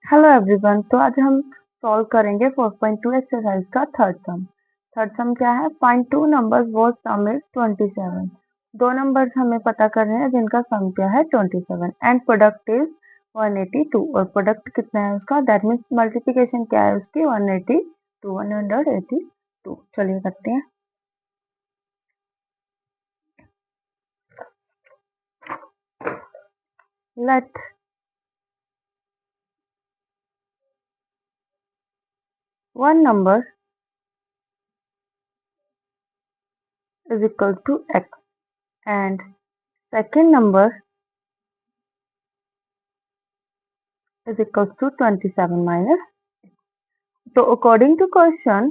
Hello everyone. तो आज हम सॉल्व करेंगे 4.2 एक्सरसाइज का थर्ड सम क्या है? Find two numbers was some is 27। दो नंबर्स हमें पता करने हैं जिनका सम क्या है 27 एंड प्रोडक्ट इज 182। और प्रोडक्ट कितना है उसका, दैट मीन्स मल्टीप्लिकेशन क्या है उसकी 182। चलिए करते हैं। Let one number is equals to x and second number is equals to 27 minus। तो अकॉर्डिंग टू क्वेश्चन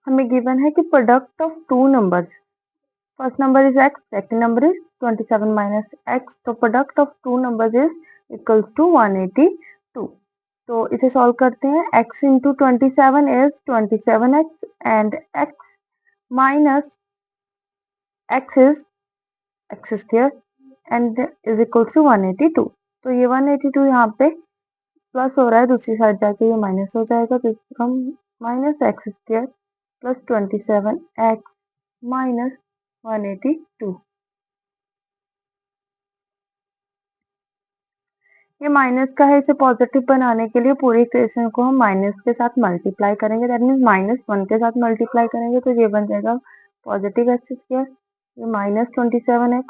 हमें गिवन है कि product of two numbers, first number is x, second number is 27 minus x. तो product of two numbers is equals to 182। तो इसे solve करते हैं। x into 27 is 27x and x minus x is x square and is equals to 182। तो ये 182 यहाँ पे plus हो रहा है, दूसरी साइड जाके ये माइनस हो जाएगा, तो इसको हम minus x square plus 27x minus 182। ये माइनस का है, इसे पॉजिटिव बनाने के लिए पूरी इक्वेशन को हम माइनस के साथ मल्टीप्लाई करेंगे। दैट मीन्स -1 के साथ मल्टीप्लाई करेंगे तो ये बन जाएगा पॉजिटिव एक्स स्क्वायर, ये माइनस 27x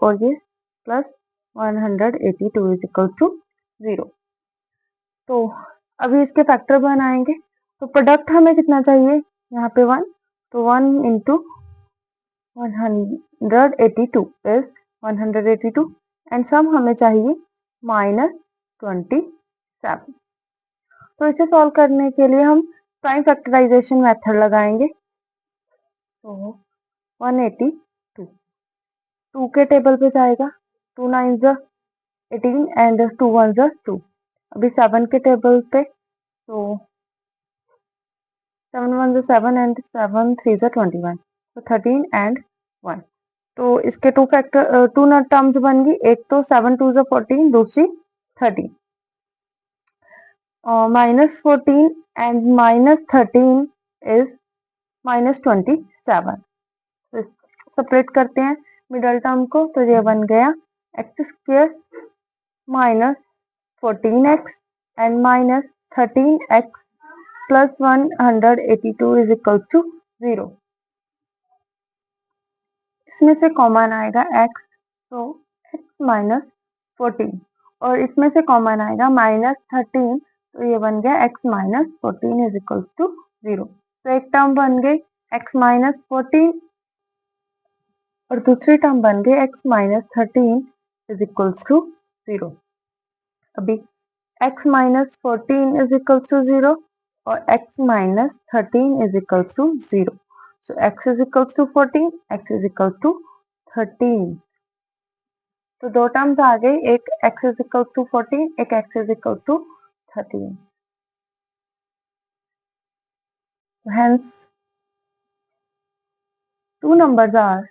और ये प्लस 182 इज इक्वल टू 0। तो अभी इसके फैक्टर बनाएंगे। तो प्रोडक्ट हमें कितना चाहिए, यहाँ पे 1, तो 1 इंटू 182 इज 182 एंड सम हमें चाहिए -27। तो इसे सॉल्व करने के लिए हम प्राइम फैक्टराइजेशन मेथड लगाएंगे। तो 182 2 के टेबल पे जाएगा, 2 9 18 एंड 2 1 2। अभी 7 के टेबल पे, तो 7 1 7 एंड 7 3 21, तो 13 एंड 1। तो इसके टू टर्म्स बन गई, एक तो 7 2 14, दूसरी 13। -14 एंड -13 इज -27। तो सेपरेट करते हैं मिडल टर्म को, तो ये बन गया x square minus 14x and minus 13x plus 182 is equal to 0। इसमें से कॉमन आएगा x, तो x माइनस 14 और इसमें से कॉमन आएगा -13, तो ये बन गया x minus 14 is equal to 0। तो एक टर्म बन गई x माइनस 14 और दूसरी टर्म बन गई x minus 13 is equals to 0। अभी x minus 14 is equals to 0 और x minus 13 is equals to 0। So x is equals to 14, x is equals to 13। तो दो टर्म्स आ गई, एक x is equals to 14, एक x is equals to 13। Hence, two numbers are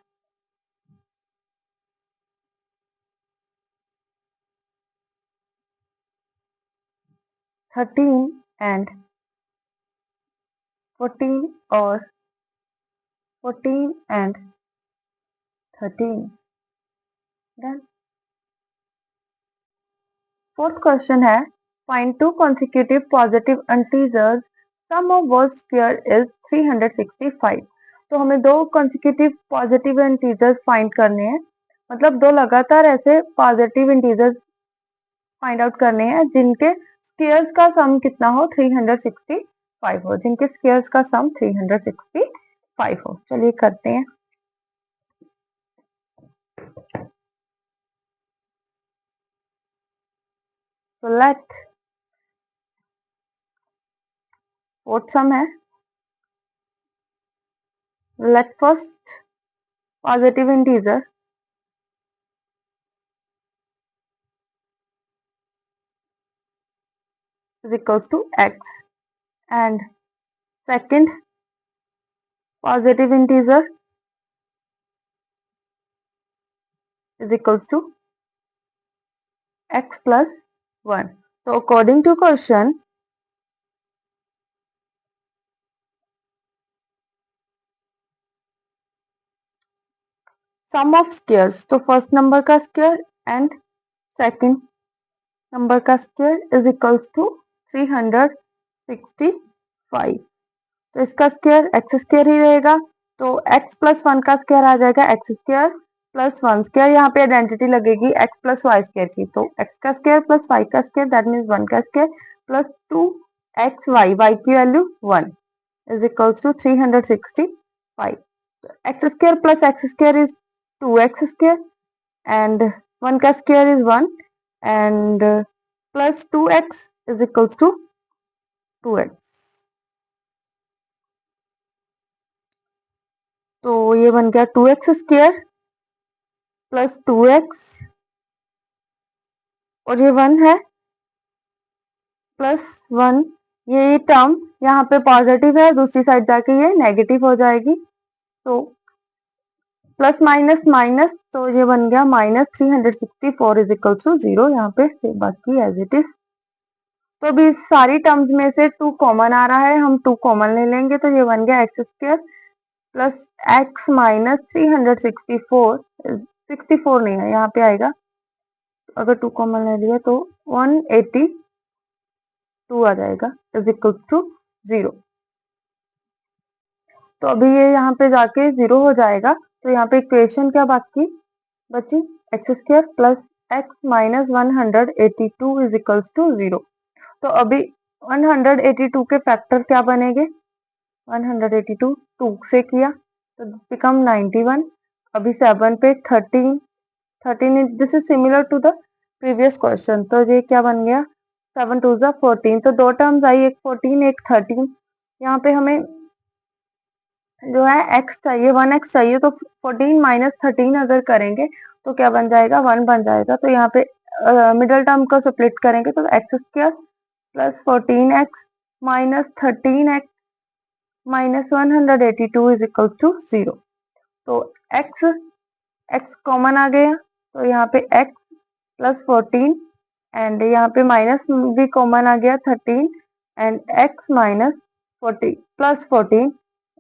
13 and 14 or 14 and 13। Then, fourth question है, find two consecutive positive integers, sum of both square is 365। तो हमें दो consecutive positive integers find करने हैं, मतलब दो लगातार ऐसे पॉजिटिव इंटीजर्स फाइंड आउट करने हैं जिनके स्क्वायर्स का सम कितना हो 365 हो, जिनके स्क्वायर्स का सम 365 हो। चलिए करते हैं। तो लेट फोर्थ सम है, let first positive integer is equals to x and second positive integer is equals to x plus 1. So according to question, sum of squares, तो फर्स्ट नंबर का स्क्वायर एंड सेकंड नंबर का square is equals to 365. तो इसका square x square ही रहेगा, तो x plus 1 का square आ जाएगा x square plus 1 square, यहाँ पे आइडेंटिटी लगेगी x प्लस वाई स्क्वायर की, तो x का स्क्वायर प्लस y का स्क्वायर दैट मीन्स 1 का स्क्वायर प्लस 2xy, y की value 1 is equals to 365. X square plus x square is 2x square and 1 का square is 1 and plus 2x is equals to 2x. तो ये बन गया 2x square plus 2x और ये 1 है प्लस 1, ये टर्म यहाँ पे पॉजिटिव है, दूसरी साइड जाके ये नेगेटिव हो जाएगी, तो प्लस माइनस माइनस, तो ये बन गया माइनस 364 इज इक्वल टू 0, यहाँ पे बाकी एज इट इज. तो अभी सारी टर्म्स में से 2 कॉमन आ रहा है, हम 2 कॉमन ले लेंगे, तो ये बन गया x square plus x minus 364, 64 नहीं है यहाँ पे आएगा, अगर 2 कॉमन ले लिया तो 182 आ जाएगा इज इक्वल टू 0. तो अभी ये यहाँ पे जाके 0 हो जाएगा, तो यहाँ पे इक्वेशन क्या बाकी बची, x square plus x minus 182 is equal to 0. तो अभी 182 के फैक्टर क्या बनेंगे, 182 2 से किया तो बिकम 91, अभी 7 पे 13 this is similar to the previous question, तो ये क्या बन गया 7 2 जा 14, तो 2 टर्म्स आई, एक 14 एक 13. यहाँ पे हमें जो है x चाहिए, 1x चाहिए, तो 14 माइनस 13 अगर करेंगे तो क्या बन जाएगा 1 बन जाएगा, तो यहाँ पे मिडल टर्म को स्प्लिट करेंगे तो x square plus 14x minus 13x minus 182 is equal to 0. तो x कॉमन आ गया, तो यहाँ पे x प्लस 14 एंड यहाँ पे माइनस भी कॉमन आ गया 13 and x minus 40 plus 14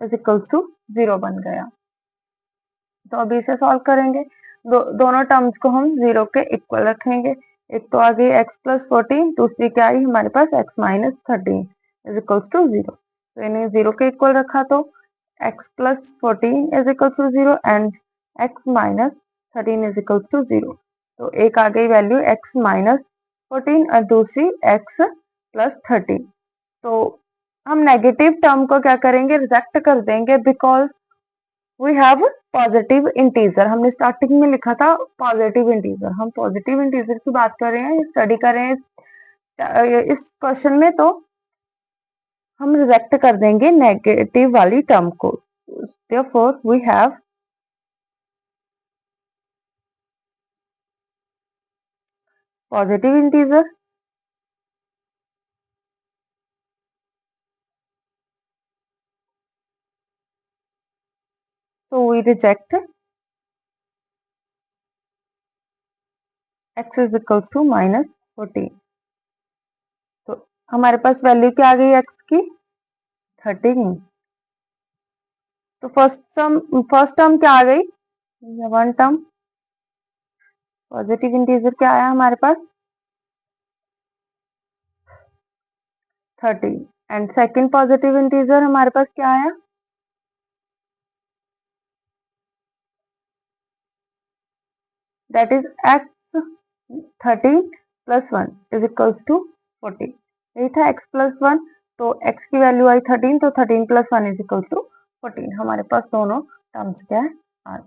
is equal to 0 बन गया. तो अभी इसे सॉल्व करेंगे, दोनों टर्म्स को हम 0 के इक्वल रखेंगे, एक तो आ गई x प्लस 14, दूसरी क्या आई हमारे पास x minus 13 is equal to 0. तो इन्हें 0 के इक्वल रखा तो x plus 14 is equal to 0 and x minus 13 is equal to 0. तो एक आ गई वैल्यू x माइनस 14 और दूसरी x प्लस 13. तो हम नेगेटिव टर्म को क्या करेंगे, रिजेक्ट कर देंगे, because we have positive integer. हमने स्टार्टिंग में लिखा था पॉजिटिव इंटीजर, हम पॉजिटिव इंटीजर की बात कर रहे हैं, स्टडी कर रहे हैं इस क्वेश्चन में, तो हम रिजेक्ट कर देंगे नेगेटिव वाली टर्म को. Therefore we have positive integer, so we reject x is equal to minus 14. तो हमारे पास वैल्यू क्या आ गई x की 13. तो फर्स्ट टर्म क्या आ गई, वन टर्म पॉजिटिव इंटीजर क्या आया हमारे पास 13 एंड सेकंड पॉजिटिव इंटीजर हमारे पास क्या आया, that is x 13 plus 1 is equals to 14. यही था x प्लस 1, तो x की वैल्यू आई 13, तो 13 प्लस 1 इज इक्वल टू 14. हमारे पास दोनों टर्म्स क्या है आ